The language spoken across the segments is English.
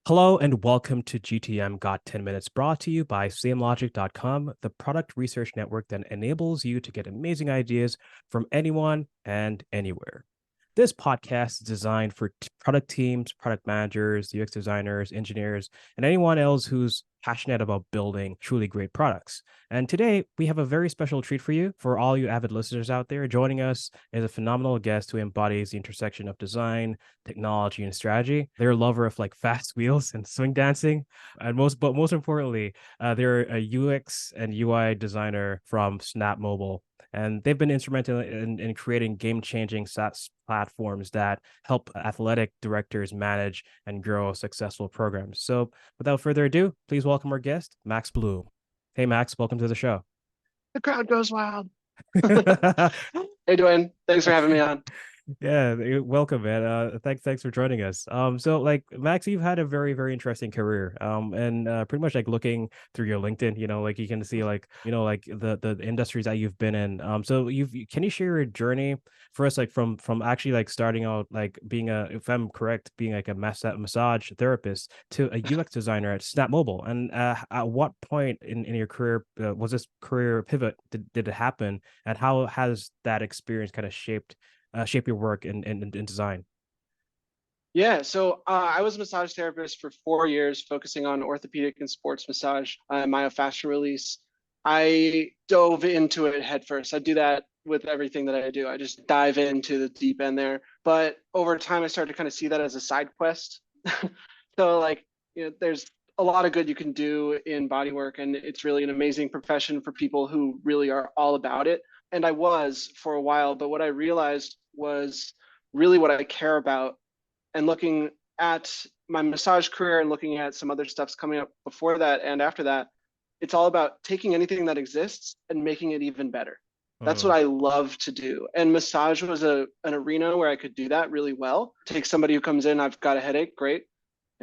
Hello and welcome to GTM Got 10 Minutes, brought to you by Samelogic.com, the product research network that enables you to get amazing ideas from anyone and anywhere. This podcast is designed for product teams, product managers, UX designers, engineers, and anyone else who's passionate about building truly great products. And today we have a very special treat for you, for all you avid listeners out there. Joining us is a phenomenal guest who embodies the intersection of design, technology, and strategy. They're a lover of like fast wheels and swing dancing, and most importantly, they're a UX and UI designer from Snap Mobile, and they've been instrumental in creating game-changing SaaS platforms that help athletic directors manage and grow successful programs. So, without further ado, please welcome our guest, Max Blum. Hey, Max, welcome to the show. The crowd goes wild. Hey, Dwayne. Thanks for having me on. Yeah, welcome, man. Thanks for joining us. So like Max, you've had a very interesting career. And pretty much like looking through your LinkedIn, like you can see like like the industries that you've been in. So can you share your journey for us, like from actually like starting out like being if I'm correct, being like a massage therapist to a UX designer at Snap Mobile, and at what point in your career was this career pivot did it happen, and how has that experience kind of shape your work in design? Yeah, I was a massage therapist for 4 years, focusing on orthopedic and sports massage, myofascial release. I dove into it headfirst. I do that with everything that I do. I just dive into the deep end there. But over time, I started to kind of see that as a side quest. So, like, there's a lot of good you can do in body work, and it's really an amazing profession for people who really are all about it. And I was for a while, but what I realized was really what I care about. And looking at my massage career and looking at some other stuff's coming up before that and after that, it's all about taking anything that exists and making it even better. That's what Mm. I love to do. And massage was an arena where I could do that really well. Take somebody who comes in, I've got a headache, great.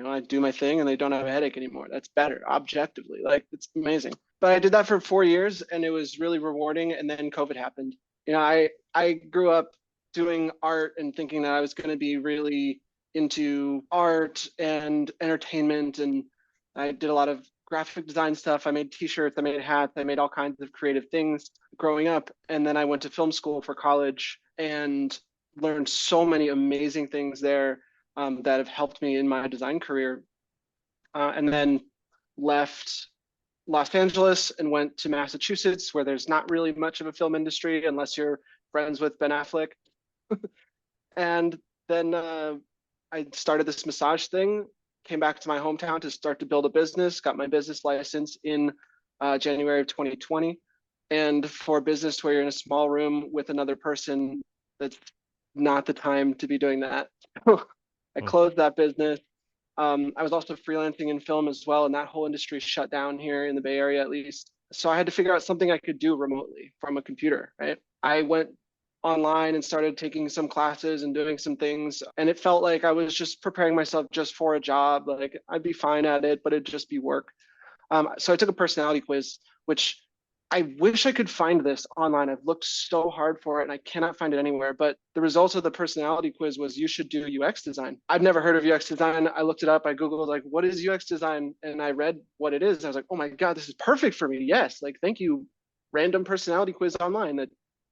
I do my thing and they don't have a headache anymore. That's better objectively. Like, it's amazing. But I did that for 4 years and it was really rewarding. And then COVID happened. I grew up doing art and thinking that I was going to be really into art and entertainment. And I did a lot of graphic design stuff. I made t-shirts, I made hats, I made all kinds of creative things growing up. And then I went to film school for college and learned so many amazing things there, that have helped me in my design career. And then left Los Angeles and went to Massachusetts, where there's not really much of a film industry unless you're friends with Ben Affleck. And then I started this massage thing, came back to my hometown to start to build a business, got my business license in January of 2020. And for business where you're in a small room with another person, that's not the time to be doing that. I Mm. closed that business. I was also freelancing in film as well, and that whole industry shut down here in the Bay Area, at least. So I had to figure out something I could do remotely from a computer, right? I went online and started taking some classes and doing some things, and it felt like I was just preparing myself just for a job. Like, I'd be fine at it, but it'd just be work. So I took a personality quiz, which I wish I could find this online. I've looked so hard for it and I cannot find it anywhere. But the results of the personality quiz was you should do UX design. I've never heard of UX design. I looked it up. I Googled, like, what is UX design? And I read what it is. I was like, oh my God, this is perfect for me. Yes. Like, thank you. Random personality quiz online that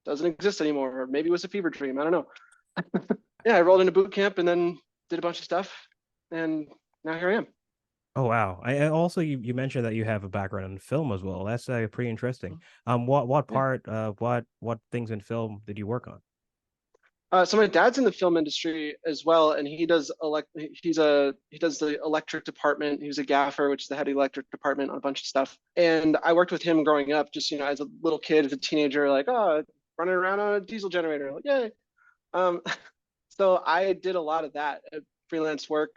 doesn't exist anymore. Or maybe it was a fever dream. I don't know. Yeah, I rolled into boot camp and then did a bunch of stuff. And now here I am. Oh wow! I also you mentioned that you have a background in film as well. That's pretty interesting. What Yeah. part what things in film did you work on? So my dad's in the film industry as well, and he does the electric department. He was a gaffer, which is the head of the electric department on a bunch of stuff. And I worked with him growing up, just as a little kid, as a teenager, like, oh, running around on a diesel generator, like, yay. Um, so I did a lot of that freelance work.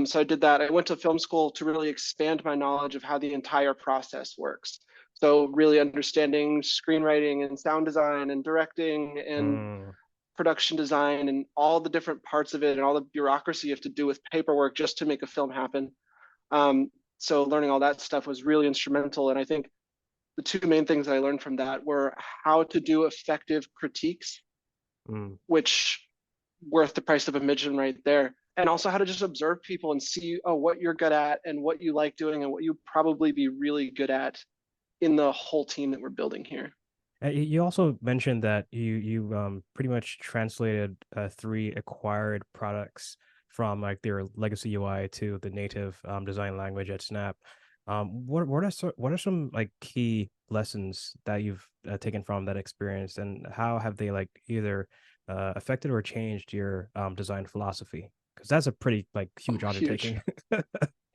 So I did that. I went to film school to really expand my knowledge of how the entire process works. So really understanding screenwriting and sound design and directing and Mm. production design and all the different parts of it and all the bureaucracy you have to do with paperwork just to make a film happen. So learning all that stuff was really instrumental. And I think the two main things that I learned from that were how to do effective critiques, Mm. which worth the price of admission right there. and also how to just observe people and see, oh, what you're good at and what you like doing and what you probably be really good at in the whole team that we're building here. You also mentioned that you pretty much translated three acquired products from like their legacy UI to the native design language at Snap. What are some like key lessons that you've taken from that experience, and how have they like either affected or changed your design philosophy? Because that's a pretty like huge Oh, huge. undertaking.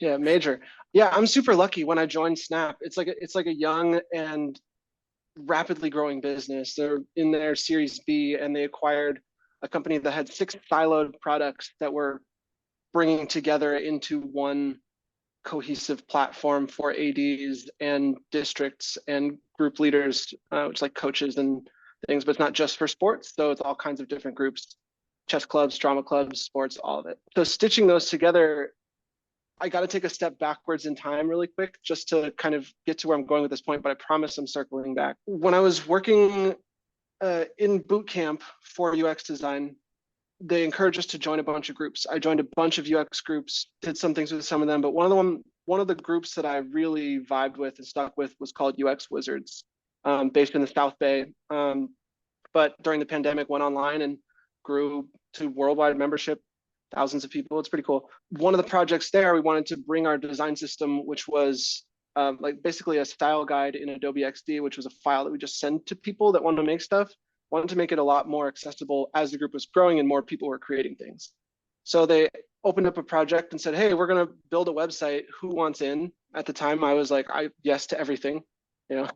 Yeah, major. Yeah, I'm super lucky when I joined Snap. It's like a young and rapidly growing business. They're in their Series B, and they acquired a company that had 6 siloed products that were bringing together into one cohesive platform for ADs and districts and group leaders, which is like coaches and things, but it's not just for sports. So it's all kinds of different groups, chess clubs, drama clubs, sports, all of it. So stitching those together, I got to take a step backwards in time really quick just to kind of get to where I'm going with this point, but I promise I'm circling back. When I was working in boot camp for UX design, they encouraged us to join a bunch of groups. I joined a bunch of UX groups, did some things with some of them, but one of the groups that I really vibed with and stuck with was called UX Wizards, based in the South Bay. But during the pandemic, went online and grew to worldwide membership, thousands of people. It's pretty cool. One of the projects there, we wanted to bring our design system, which was like basically a style guide in Adobe XD, which was a file that we just send to people that want to make stuff. Wanted to make it a lot more accessible as the group was growing and more people were creating things. So they opened up a project and said, hey, we're going to build a website. Who wants in? At the time, I was like, yes to everything. You know,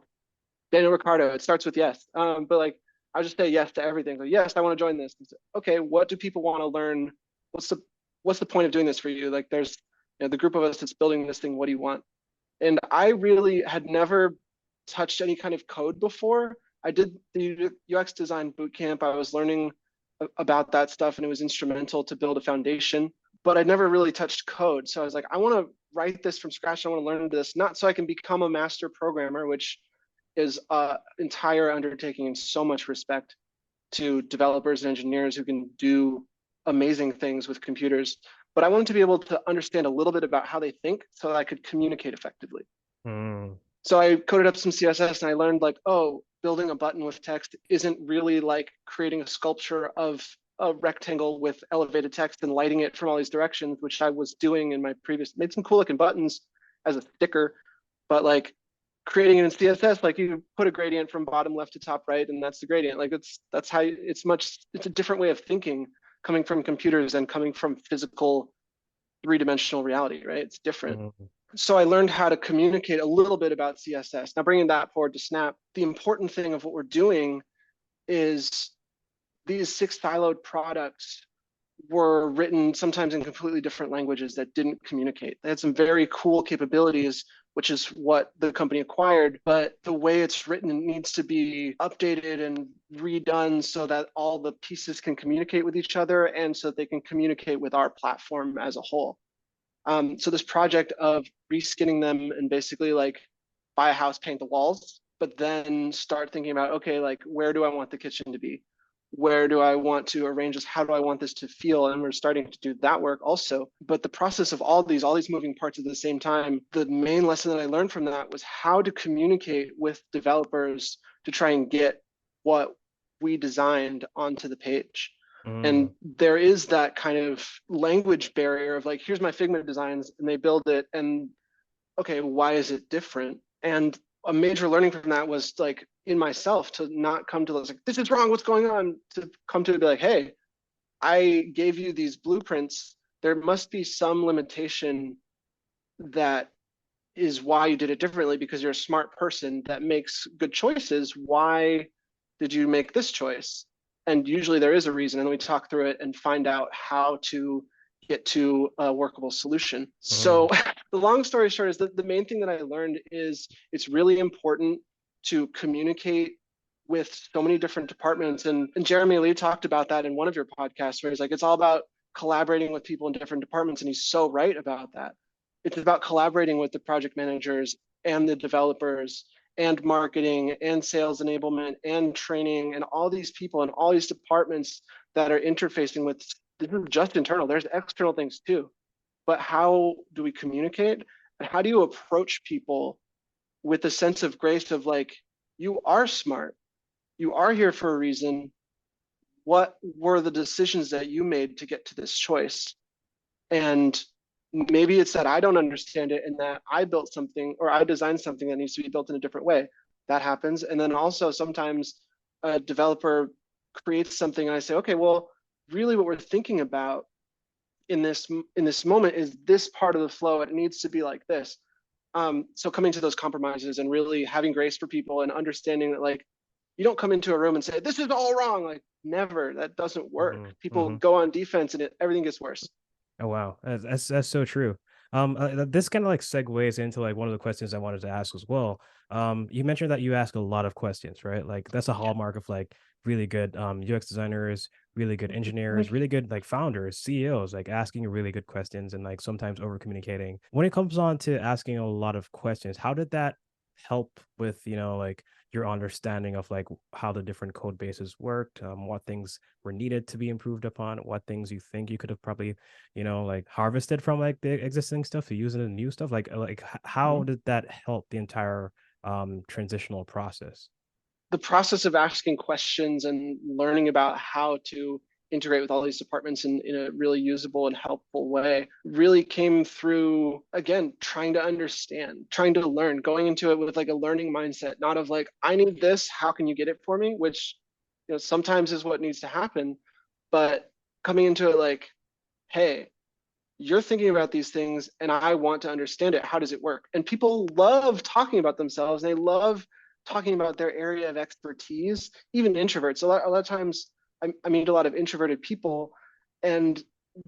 Daniel Ricciardo, it starts with yes. But like, I just say yes to everything. So yes, I want to join this. Okay, what do people want to learn? What's the point of doing this for you? Like, there's the group of us that's building this thing. What do you want? And I really had never touched any kind of code before. I did the UX design bootcamp. I was learning about that stuff, and it was instrumental to build a foundation. But I'd never really touched code, so I was like, I want to write this from scratch. I want to learn this, not so I can become a master programmer, which is an entire undertaking, and so much respect to developers and engineers who can do amazing things with computers. But I wanted to be able to understand a little bit about how they think so that I could communicate effectively. Mm. So I coded up some CSS, and I learned like, oh, building a button with text isn't really like creating a sculpture of a rectangle with elevated text and lighting it from all these directions, which I was doing in my previous, made some cool looking buttons as a sticker, but like creating it in CSS, like you put a gradient from bottom left to top right, and that's the gradient. Like that's how it's a different way of thinking coming from computers and coming from physical 3-dimensional reality, right? It's different. Mm. So I learned how to communicate a little bit about CSS. Now bringing that forward to Snap, the important thing of what we're doing is these 6 siloed products were written sometimes in completely different languages that didn't communicate. They had some very cool capabilities, which is what the company acquired, but the way it's written needs to be updated and redone so that all the pieces can communicate with each other and so that they can communicate with our platform as a whole. So this project of reskinning them and basically like buy a house, paint the walls, but then start thinking about, okay, like where do I want the kitchen to be? Where do I want to arrange this? How do I want this to feel? And we're starting to do that work also. But the process of all these moving parts at the same time, the main lesson that I learned from that was how to communicate with developers to try and get what we designed onto the page. And there is that kind of language barrier of like, here's my Figma designs, and they build it, and okay, why is it different? And a major learning from that was like in myself to not come to those like, this is wrong, what's going on? To come to be like, hey, I gave you these blueprints. There must be some limitation that is why you did it differently, because you're a smart person that makes good choices. Why did you make this choice? And usually there is a reason, and we talk through it and find out how to get to a workable solution. So the long story short is that the main thing that I learned is it's really important to communicate with so many different departments. And Jeremy Lee talked about that in one of your podcasts, where he's like, it's all about collaborating with people in different departments. And he's so right about that. It's about collaborating with the project managers and the developers and marketing and sales enablement and training and all these people and all these departments that are interfacing with this is just internal. There's external things too. But how do we communicate? And how do you approach people with a sense of grace of like, you are smart. You are here for a reason. What were the decisions that you made to get to this choice? And maybe it's that I don't understand it and that I built something or I designed something that needs to be built in a different way. That happens. And then also sometimes a developer creates something and I say, okay, well, really what we're thinking about in this moment is this part of the flow. It needs to be like this. So coming to those compromises and really having grace for people and understanding that like you don't come into a room and say this is all wrong. Like never. That doesn't work. People go on defense and everything gets worse. Oh wow, that's so true. This kind of like segues into like one of the questions I wanted to ask as well. You mentioned that you ask a lot of questions, right? Like that's a hallmark of like really good UX designers, really good engineers, really good like founders, CEOs, like asking really good questions and like sometimes over communicating. When it comes on to asking a lot of questions, how did that help with like your understanding of like how the different code bases worked, what things were needed to be improved upon, what things you think you could have probably like harvested from like the existing stuff to use in the new stuff, how did that help the entire transitional process? The process of asking questions and learning about how to integrate with all these departments in a really usable and helpful way really came through, again, trying to understand, trying to learn, going into it with like a learning mindset, not of like, I need this, how can you get it for me? Which, sometimes is what needs to happen, but coming into it like, hey, you're thinking about these things and I want to understand it. How does it work? And people love talking about themselves. They love talking about their area of expertise, even introverts. A lot of times I meet a lot of introverted people and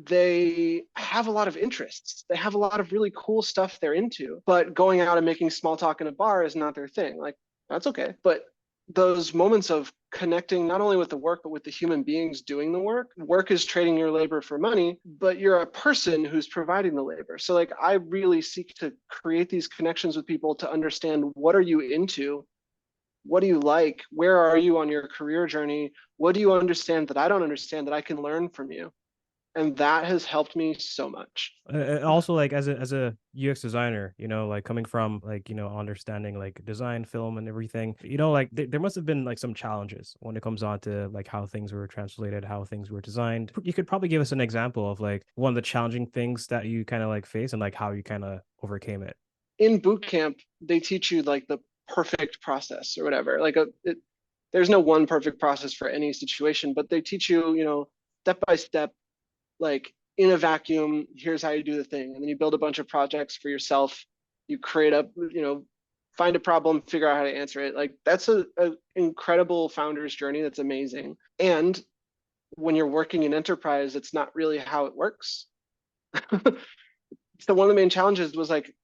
they have a lot of interests. They have a lot of really cool stuff they're into, but going out and making small talk in a bar is not their thing. Like, that's okay. But those moments of connecting not only with the work but with the human beings doing the work. Work is trading your labor for money, but you're a person who's providing the labor. So like I really seek to create these connections with people to understand, what are you into, what do you like, where are you on your career journey, what do you understand that I don't understand that I can learn from you. And that has helped me so much. Also like as a UX designer, like coming from like understanding like design, film, and everything, like there must have been like some challenges when it comes on to like how things were translated, how things were designed. You could probably give us an example of like one of the challenging things that you kind of like face and like how you kind of overcame it. In boot camp they teach you like the perfect process or whatever, like there's no one perfect process for any situation, but they teach you, step by step, like in a vacuum, here's how you do the thing. And then you build a bunch of projects for yourself. You create find a problem, figure out how to answer it. Like that's a incredible founder's journey. That's amazing. And when you're working in enterprise, it's not really how it works. So one of the main challenges was like,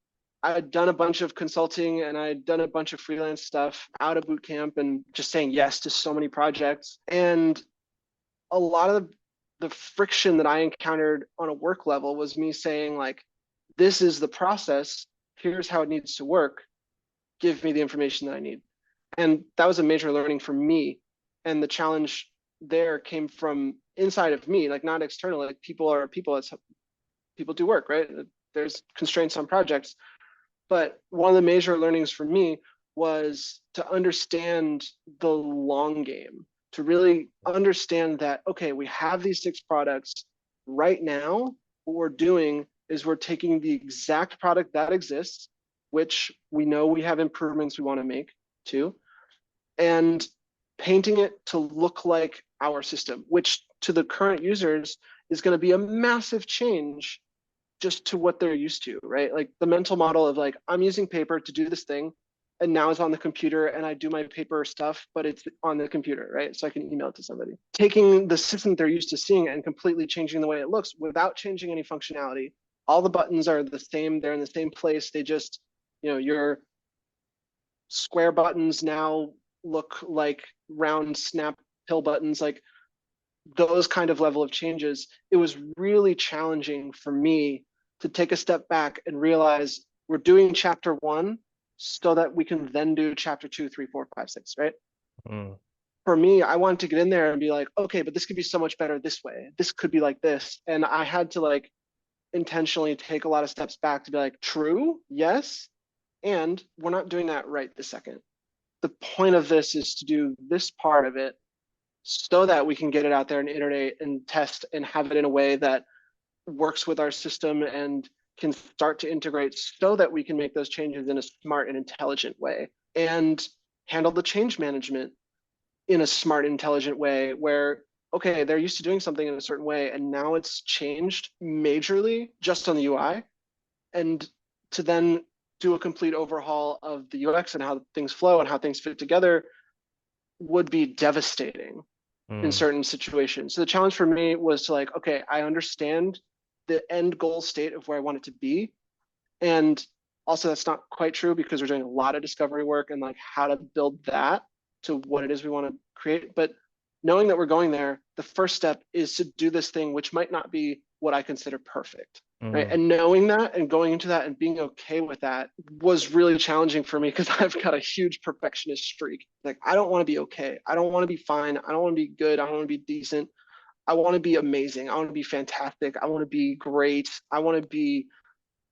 I had done a bunch of consulting and I had done a bunch of freelance stuff out of boot camp and just saying yes to so many projects. And a lot of the friction that I encountered on a work level was me saying like, this is the process, here's how it needs to work, give me the information that I need. And that was a major learning for me. And the challenge there came from inside of me, like not external. Like people are people, that's how people do work, right? There's constraints on projects. But one of the major learnings for me was to understand the long game, to really understand that, okay, we have these 6 products right now. What we're doing is we're taking the exact product that exists, which we know we have improvements we want to make too, and painting it to look like our system, which to the current users is going to be a massive change just to what they're used to, right? Like the mental model of like, I'm using paper to do this thing, and now it's on the computer and I do my paper stuff, but it's on the computer, right? So I can email it to somebody. Taking the system they're used to seeing and completely changing the way it looks without changing any functionality. All the buttons are the same, they're in the same place. They just, your square buttons now look like round snap pill buttons, like those kind of level of changes. It was really challenging for me to take a step back and realize we're doing chapter 1 so that we can then do chapter 2, 3, 4, 5, 6, right? Mm. for me, I wanted to get in there and be like, okay, but this could be so much better this way. This could be like this. And I had to like intentionally take a lot of steps back to be like, true, yes. And we're not doing that right this second. The point of this is to do this part of it so that we can get it out there and iterate and test and have it in a way that works with our system and can start to integrate so that we can make those changes in a smart and intelligent way and handle the change management in a smart, intelligent way where, okay, they're used to doing something in a certain way and now it's changed majorly just on the UI. And to then do a complete overhaul of the UX and how things flow and how things fit together would be devastating in certain situations. So the challenge for me was to like, okay, I understand the end goal state of where I want it to be. And also that's not quite true because we're doing a lot of discovery work and like how to build that to what it is we want to create. But knowing that we're going there, the first step is to do this thing, which might not be what I consider perfect. Right. And knowing that and going into that and being okay with that was really challenging for me because I've got a huge perfectionist streak. Like, I don't want to be okay. I don't want to be fine. I don't want to be good. I don't want to be decent. I want to be amazing. I want to be fantastic. I want to be great. I want to be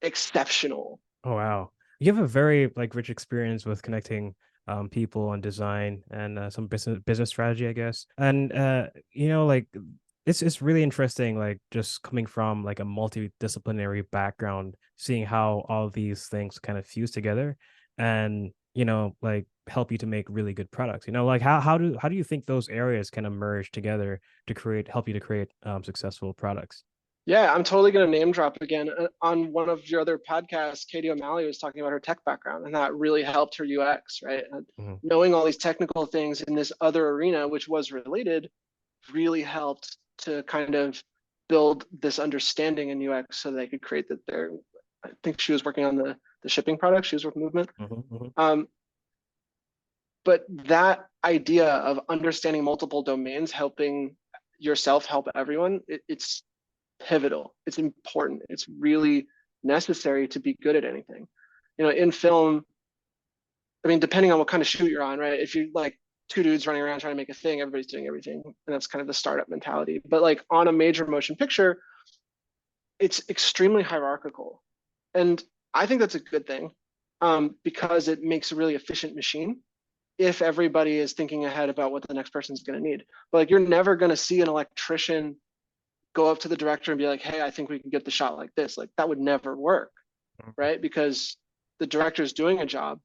exceptional. Oh wow, you have a very like rich experience with connecting people and design and some business strategy, I guess. And you know, like it's really interesting, like just coming from like a multidisciplinary background, seeing how all these things kind of fuse together, and you know, like help you to make really good products. You know, like how do you think those areas can merge together to help you to create successful products? Yeah, I'm totally going to name drop again. On one of your other podcasts, Katie O'Malley was talking about her tech background, and that really helped her UX, right? And Mhm. knowing all these technical things in this other arena, which was related, really helped to kind of build this understanding in UX so they could create that their, I think she was working on the shipping product, she was with Movement. Mhm, mhm. But that idea of understanding multiple domains, helping yourself help everyone, it's pivotal. It's important. It's really necessary to be good at anything. You know, in film, I mean, depending on what kind of shoot you're on, right? If you like two dudes running around trying to make a thing, everybody's doing everything. And that's kind of the startup mentality. But like on a major motion picture, it's extremely hierarchical. And I think that's a good thing because it makes a really efficient machine if everybody is thinking ahead about what the next person's going to need. But like, you're never going to see an electrician go up to the director and be like, hey, I think we can get the shot like this. Like, that would never work, right? Because the director's doing a job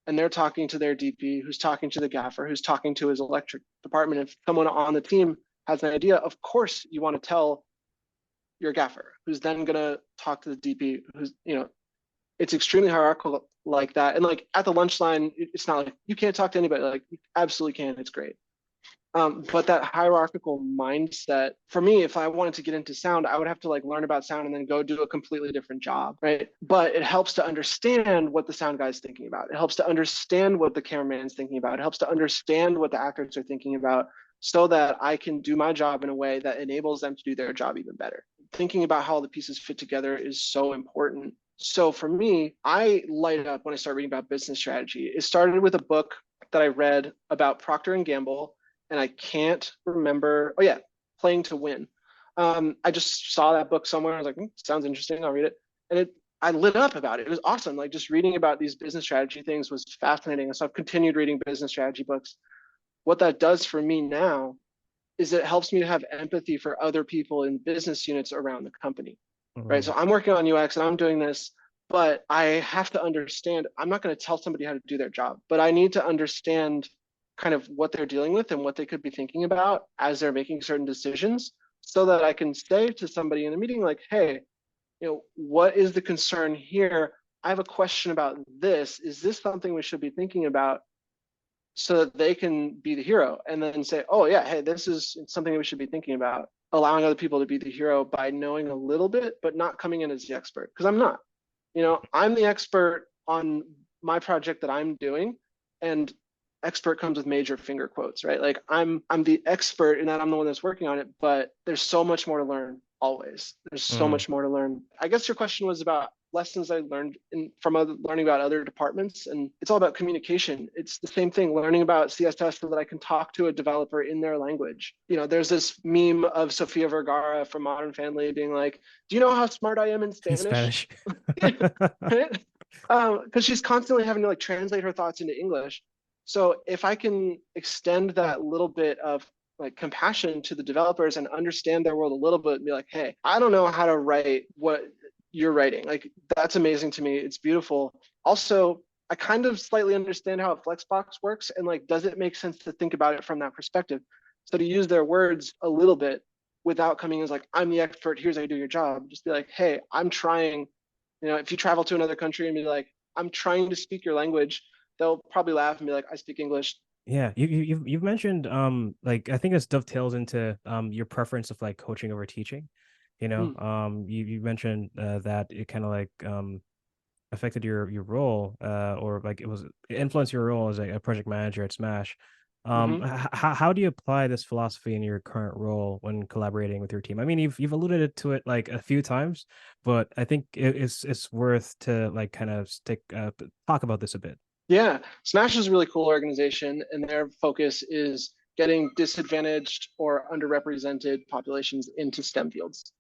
and they're talking to their DP, who's talking to the gaffer, who's talking to his electric department. If someone on the team has an idea, of course you want to tell your gaffer, who's then going to talk to the DP, who's, you know, it's extremely hierarchical like that. And like at the lunch line, it's not like you can't talk to anybody. Like, you absolutely can. It's great. But that hierarchical mindset, for me, if I wanted to get into sound, I would have to like learn about sound and then go do a completely different job, right? But it helps to understand what the sound guy is thinking about. It helps to understand what the cameraman is thinking about. It helps to understand what the actors are thinking about so that I can do my job in a way that enables them to do their job even better. Thinking about how the pieces fit together is so important. So for me, I light it up when I start reading about business strategy. It started with a book that I read about Procter and Gamble, and I can't remember. Oh yeah, Playing to Win. I just saw that book somewhere. I was like, sounds interesting. I'll read it. And I lit up about it. It was awesome. Like, just reading about these business strategy things was fascinating. And so I've continued reading business strategy books. What that does for me now is it helps me to have empathy for other people in business units around the company, right? So Mhm. I'm working on UX and I'm doing this, but I have to understand, I'm not going to tell somebody how to do their job, but I need to understand kind of what they're dealing with and what they could be thinking about as they're making certain decisions so that I can say to somebody in a meeting like, hey, you know, what is the concern here? I have a question about this. Is this something we should be thinking about? So that they can be the hero and then say, oh yeah, hey, this is something we should be thinking about. Allowing other people to be the hero by knowing a little bit, but not coming in as the expert. Because I'm not. You know, I'm the expert on my project that I'm doing, and expert comes with major finger quotes, right? Like, I'm the expert in that I'm the one that's working on it, but there's so much more to learn always. There's so Mm. much more to learn. I guess your question was about lessons I learned from learning about other departments, and it's all about communication. It's the same thing, learning about CSS so that I can talk to a developer in their language. There's this meme of Sofia Vergara from Modern Family being like, "Do you know how smart I am in In Spanish?" Spanish. Because she's constantly having to like translate her thoughts into English. So if I can extend that little bit of like compassion to the developers and understand their world a little bit and be like, hey, I don't know how to write what you're writing. Like, that's amazing to me. It's beautiful. Also, I kind of slightly understand how a Flexbox works, and like, does it make sense to think about it from that perspective? So to use their words a little bit without coming as like, I'm the expert, here's how you do your job. Just be like, hey, I'm trying. If you travel to another country and be like, I'm trying to speak your language, they'll probably laugh and be like, I speak English. Yeah, you've mentioned like I think this dovetails into your preference of like coaching over teaching. Mm, You mentioned that it kind of like affected your role or like it influenced your role as a project manager at Smash. hmm How do you apply this philosophy in your current role when collaborating with your team? I mean, you've alluded to it like a few times, but I think it's worth to like kind of talk about this a bit. Yeah, Smash is a really cool organization, and their focus is getting disadvantaged or underrepresented populations into STEM fields.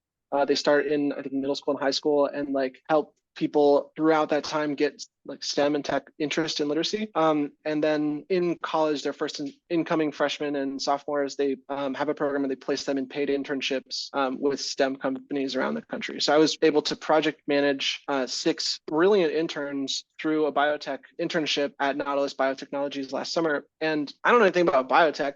They start in, I think, middle school and high school, and like help people throughout that time get like STEM and tech interest and literacy. And then in college, their first incoming freshmen and sophomores, they have a program where they place them in paid internships with STEM companies around the country. So I was able to project manage 6 brilliant interns through a biotech internship at Nautilus Biotechnologies last summer. And I don't know anything about biotech.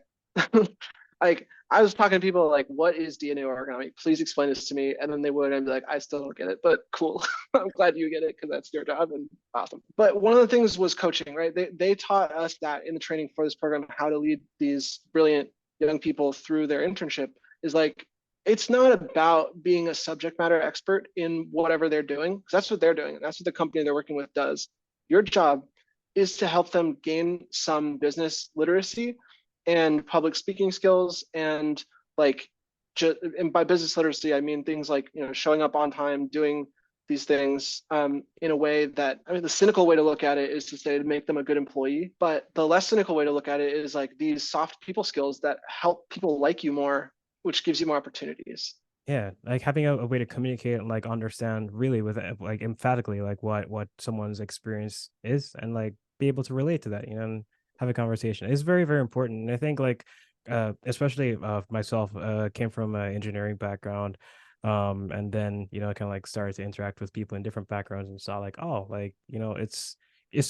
Like, I was talking to people like, what is DNA origami? Please explain this to me. And then they would, and I'd be like, I still don't get it, but cool. I'm glad you get it because that's your job and awesome. But one of the things was coaching, right? They taught us that in the training for this program, how to lead these brilliant young people through their internship is like, it's not about being a subject matter expert in whatever they're doing, because that's what they're doing. And that's what the company they're working with does. Your job is to help them gain some business literacy and public speaking skills, and like and by business literacy I mean things like showing up on time, doing these things in a way that, I mean, the cynical way to look at it is to say to make them a good employee, but the less cynical way to look at it is like these soft people skills that help people like you more, which gives you more opportunities. Yeah, like having a way to communicate and like understand really with like emphatically like what someone's experience is and like be able to relate to that, and have a conversation is very, very important. And I think like especially myself came from an engineering background, and then kind of like started to interact with people in different backgrounds and saw like, oh, like it's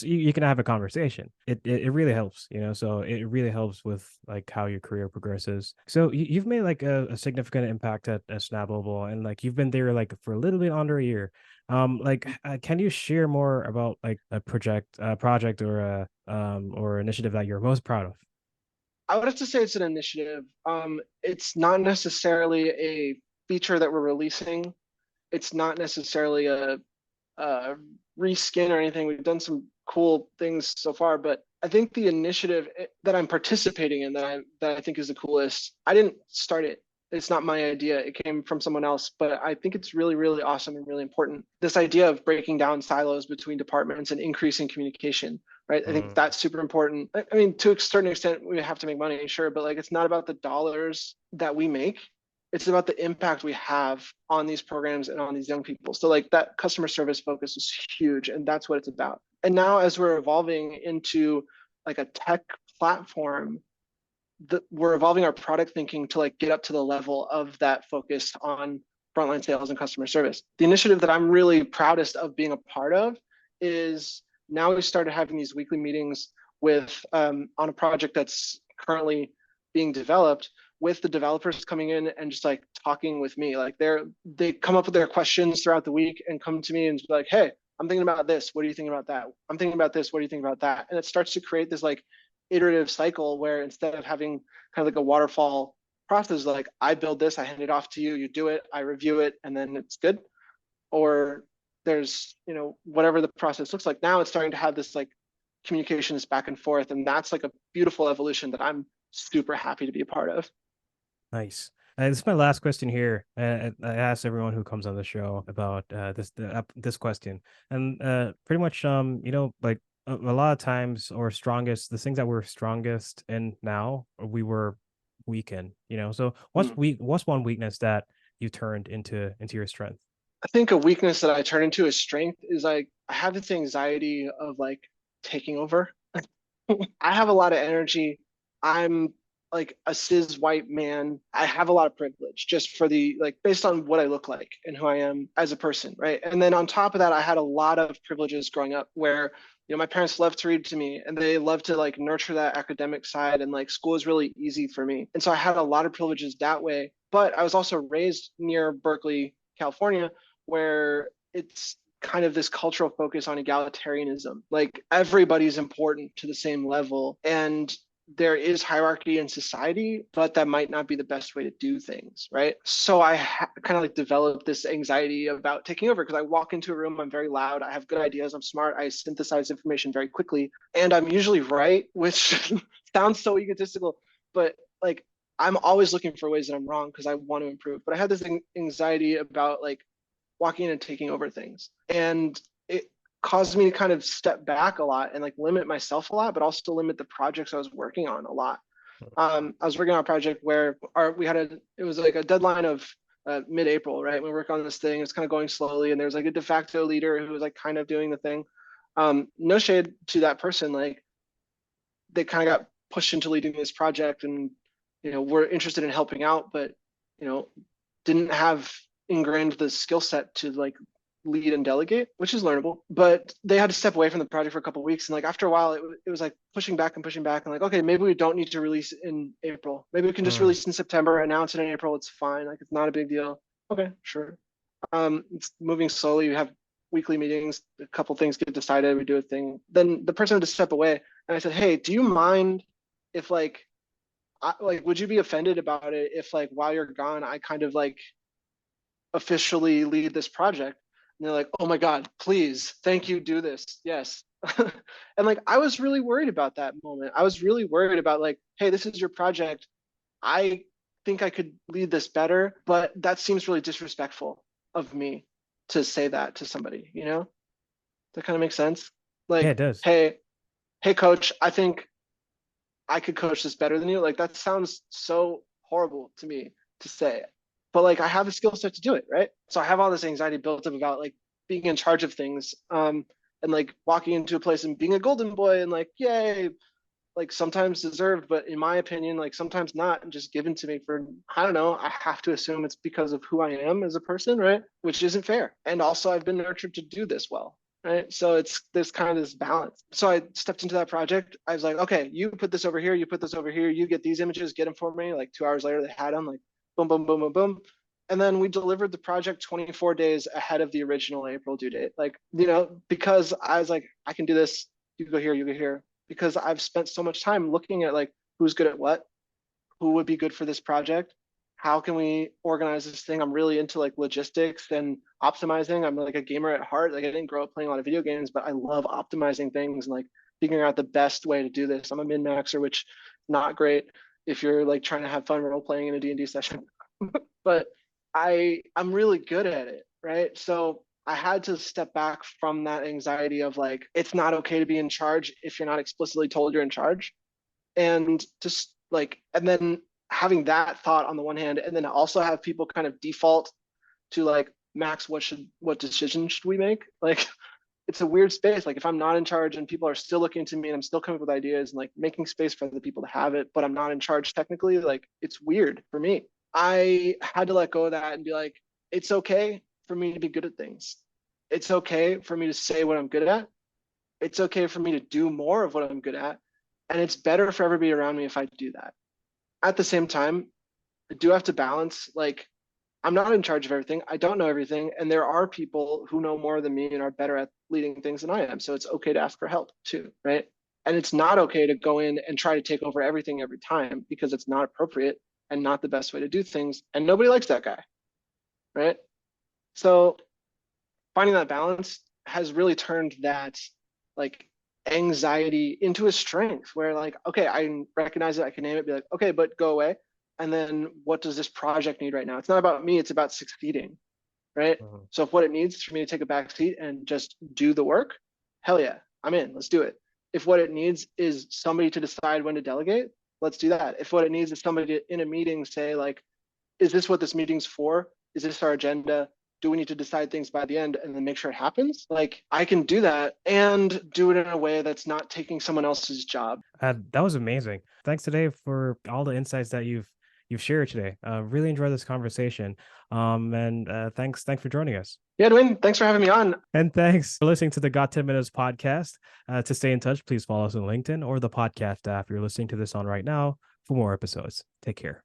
you can have a conversation. It really helps, so it really helps with like how your career progresses. So you've made like a significant impact at Snapable, and like you've been there like for a little bit under a year. Like can you share more about like a project or initiative that you're most proud of? I would have to say it's an initiative. It's not necessarily a feature that we're releasing. It's not necessarily a reskin or anything. We've done some cool things so far, but I think the initiative that I'm participating in that I think is the coolest. I didn't start it. It's not my idea. It came from someone else, but I think it's really, really awesome and really important. This idea of breaking down silos between departments and increasing communication, right? I think Mm, that's super important. I mean, to a certain extent, we have to make money, sure, but like, it's not about the dollars that we make. It's about the impact we have on these programs and on these young people. So like, that customer service focus is huge, and that's what it's about. And now as we're evolving into like a tech platform, we're evolving our product thinking to like get up to the level of that focus on frontline sales and customer service. The initiative that I'm really proudest of being a part of is now we started having these weekly meetings with on a project that's currently being developed, with the developers coming in and just like talking with me. Like they come up with their questions throughout the week and come to me and be like, hey, I'm thinking about this, what do you think about that? I'm thinking about this, what do you think about that? And it starts to create this like iterative cycle where instead of having kind of like a waterfall process, like I build this, I hand it off to you, you do it, I review it, and then it's good. Or there's, whatever the process looks like. Now it's starting to have this like communications back and forth. And that's like a beautiful evolution that I'm super happy to be a part of. nice. This is my last question here. I ask everyone who comes on the show about this question, and pretty much like a lot of times, or strongest, the things that we're strongest in now, we were weak in. So Hmm. what's one weakness that you turned into your strength? I think a weakness that I turn into a strength is like I have this anxiety of like taking over. I have a lot of energy. I'm like a cis white man. I have a lot of privilege just for the like based on what I look like and who I am as a person, right? And then on top of that, I had a lot of privileges growing up where my parents loved to read to me and they loved to like nurture that academic side and like school was really easy for me. And so I had a lot of privileges that way. But I was also raised near Berkeley, California, where it's kind of this cultural focus on egalitarianism. Like everybody's important to the same level. And there is hierarchy in society, but that might not be the best way to do things, right? So I kind of like developed this anxiety about taking over because I walk into a room, I'm very loud, I have good ideas, I'm smart, I synthesize information very quickly, and I'm usually right, which sounds so egotistical, but like I'm always looking for ways that I'm wrong because I want to improve. But I had this anxiety about like walking in and taking over things. And it caused me to kind of step back a lot and like limit myself a lot, but also limit the projects I was working on a lot. I was working on a project where it was like a deadline of mid-April, right? We work on this thing, it's kind of going slowly, and there's like a de facto leader who was like kind of doing the thing. No shade to that person, like they kind of got pushed into leading this project, and were interested in helping out, but you know, didn't have ingrained the skill set to like lead and delegate, which is learnable. But they had to step away from the project for a couple of weeks, and like after a while, it was like pushing back, and like okay, maybe we don't need to release in April. Maybe we can just Mm. release in September, announce it in April. It's fine. Like it's not a big deal. Okay, sure. It's moving slowly. We have weekly meetings. A couple things get decided. We do a thing. Then the person had to step away, and I said, "Hey, do you mind if would you be offended about it if like while you're gone, I kind of like officially lead this project?" And they're like, "Oh my God, please, thank you, do this." Yes. And like I was really worried about that moment. I was really worried about like, hey, this is your project. I think I could lead this better, but that seems really disrespectful of me to say that to somebody, you know? That kind of makes sense. Yeah, it Like, does. hey coach, I think I could coach this better than you. Like that sounds so horrible to me to say it. But like I have a skill set to do it, right? So I have all this anxiety built up about like being in charge of things. And like walking into a place and being a golden boy and like, yay, like sometimes deserved, but in my opinion, like sometimes not, and just given to me for, I don't know, I have to assume it's because of who I am as a person, right? Which isn't fair. And also I've been nurtured to do this well. Right. So it's this kind of this balance. So I stepped into that project. I was like, okay, you put this over here, you put this over here, you get these images, get them for me. Like 2 hours later, they had them, like boom, boom, boom, boom, boom. And then we delivered the project 24 days ahead of the original April due date. Like, because I was like, I can do this. You go here, you go here, because I've spent so much time looking at like who's good at what, who would be good for this project, how can we organize this thing. I'm really into like logistics and optimizing. I'm like a gamer at heart. Like I didn't grow up playing a lot of video games, but I love optimizing things and like figuring out the best way to do this. I'm a min maxer, which is not great if you're like trying to have fun role playing in a D&D session. But I'm really good at it, right? So I had to step back from that anxiety of like it's not okay to be in charge if you're not explicitly told you're in charge, and just like and then having that thought on the one hand, and then also have people kind of default to like, Max, what decision should we make? Like it's a weird space. Like if I'm not in charge and people are still looking to me and I'm still coming up with ideas and like making space for the people to have it, but I'm not in charge technically, like it's weird for me. I had to let go of that and be like, it's okay for me to be good at things. It's okay for me to say what I'm good at. It's okay for me to do more of what I'm good at. And it's better for everybody around me if I do that. At the same time, I do have to balance like I'm not in charge of everything. I don't know everything. And there are people who know more than me and are better at leading things than I am. So it's okay to ask for help too, right? And it's not okay to go in and try to take over everything every time because it's not appropriate and not the best way to do things. And nobody likes that guy, right? So finding that balance has really turned that like anxiety into a strength where like, okay, I recognize it, I can name it, be like, okay, but go away. And then what does this project need right now? It's not about me, it's about succeeding, right? Mhm. So if what it needs is for me to take a back seat and just do the work, hell yeah, I'm in, let's do it. If what it needs is somebody to decide when to delegate, let's do that. If what it needs is somebody to, in a meeting, say like, is this what this meeting's for? Is this our agenda? Do we need to decide things by the end and then make sure it happens? Like I can do that and do it in a way that's not taking someone else's job. That was amazing. Thanks today for all the insights that you've shared today. Really enjoyed this conversation. And thanks for joining us. Yeah, Dwayne, thanks for having me on. And thanks for listening to the Got 10 Minutes podcast. To stay in touch, please follow us on LinkedIn or the podcast app you're listening to this on right now for more episodes. Take care.